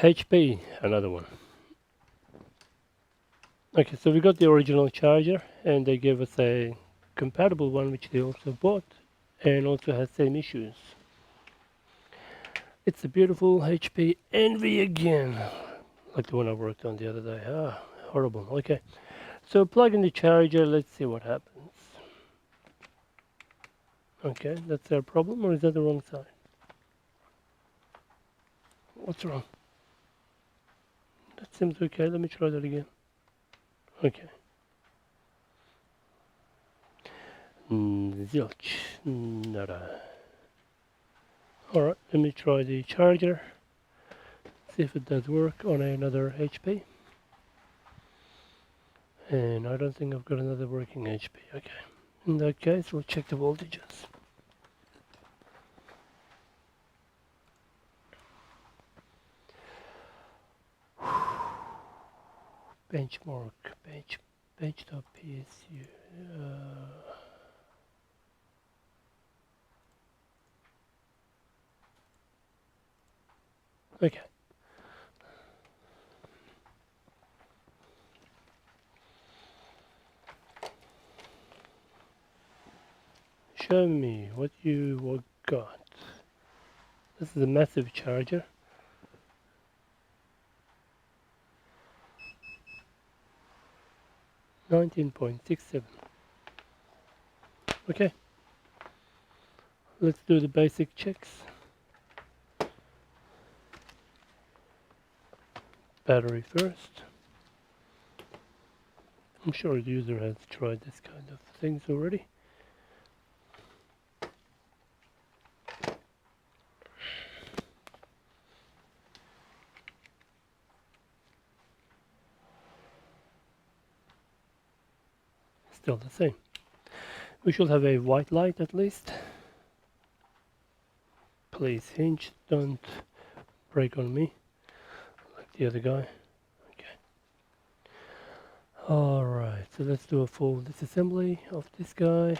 HP, another one. Okay, so we got the original charger, and they gave us a compatible one, which they also bought, and also has same issues. It's a beautiful HP Envy again, like the one I worked on the other day. Ah, horrible. Okay, so plug in the charger. Let's see what happens. Okay, that's our problem, or is that the wrong side? What's wrong? That seems okay. Let me try that again. Okay. Zilch. Nada. Alright, let me try the charger. See if it does work on another HP. And I don't think I've got another working HP. Okay. In that case, we'll check the voltages. Benchmark. Bench.psu. Okay. Show me what you got. This is a massive charger. $19.67. Okay. Let's do the basic checks. Battery first. I'm sure the user has tried this kind of things already. Still the same. We should have a white light at least. Please, hinge, don't break on me like the other guy. Okay. Alright, so let's do a full disassembly of this guy.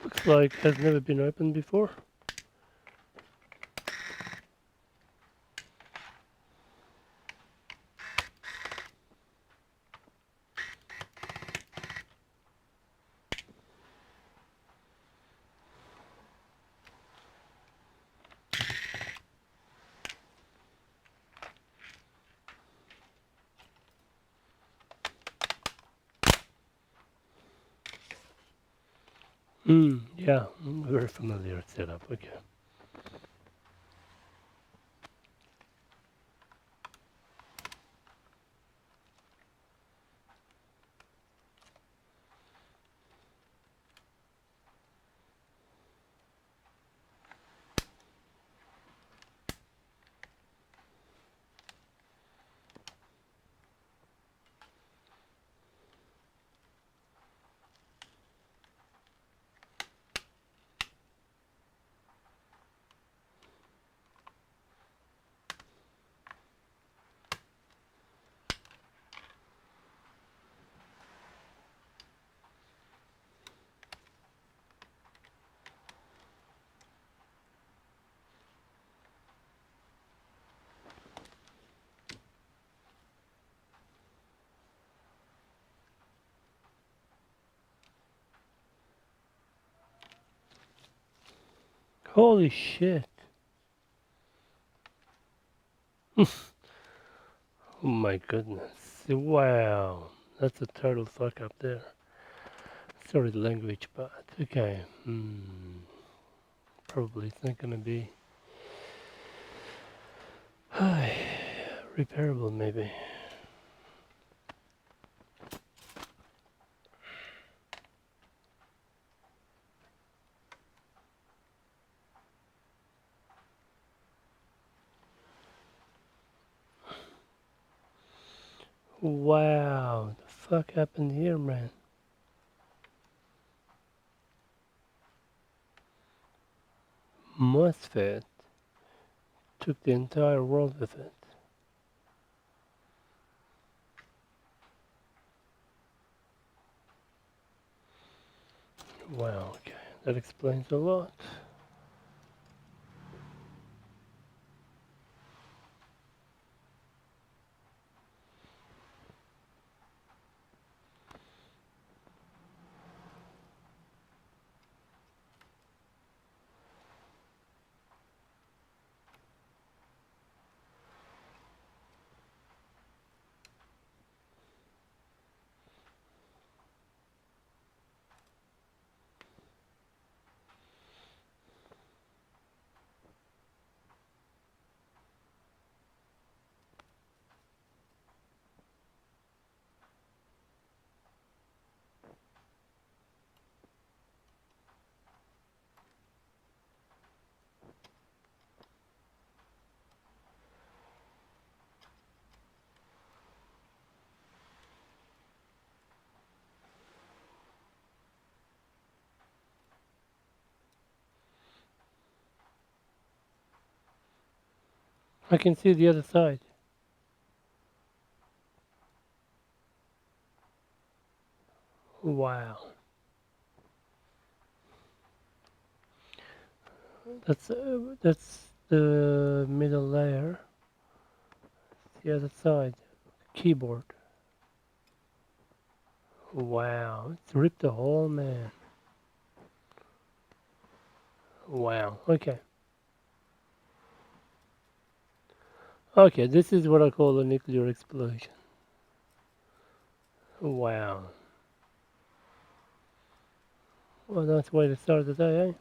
Looks like it has never been opened before. Yeah, very familiar setup, okay. Holy shit. Oh my goodness. Wow. That's a total fuck up there. Sorry the language, but okay. Probably it's not gonna be repairable maybe. Wow, the fuck happened here, man? MOSFET took the entire world with it. Wow, okay, that explains a lot. I can see the other side. Wow. That's the middle layer. The other side. Keyboard. Wow. It's ripped a hole, man. Wow. Okay. Okay, this is what I call a nuclear explosion. Wow. Well, that's the way to start the day, eh?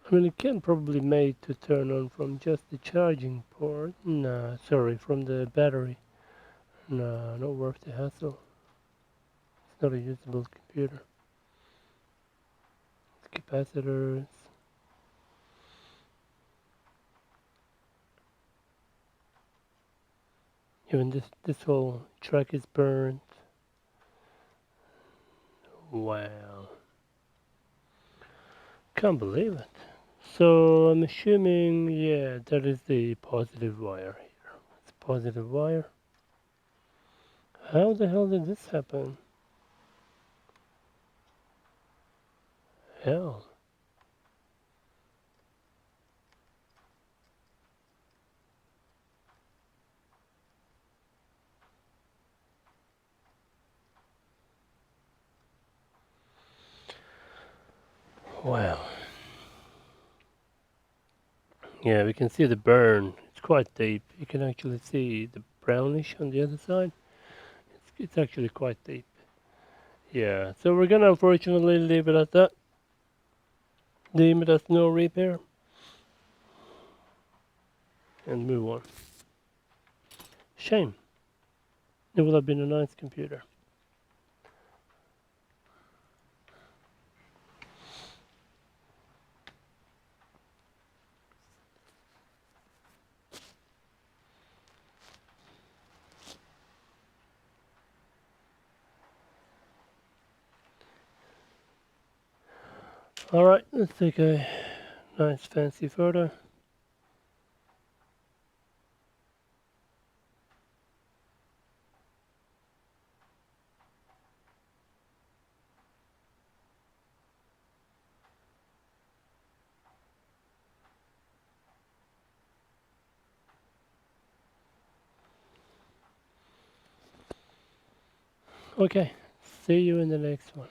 I mean, it can probably made to turn on from just the charging port. Nah, sorry, from the battery. Nah, not worth the hassle. It's not a usable computer. Capacitors. Even this whole track is burnt. Wow. Can't believe it. So I'm assuming, yeah, that is the positive wire here. It's a positive wire. How the hell did this happen? Hell. Wow. Yeah, we can see the burn. It's quite deep. You can actually see the brownish on the other side. It's actually quite deep. Yeah, so we're gonna unfortunately leave it at that. Deem it as no repair and move on. Shame. It would have been a nice computer. Alright, let's take a nice fancy photo. Okay, see you in the next one.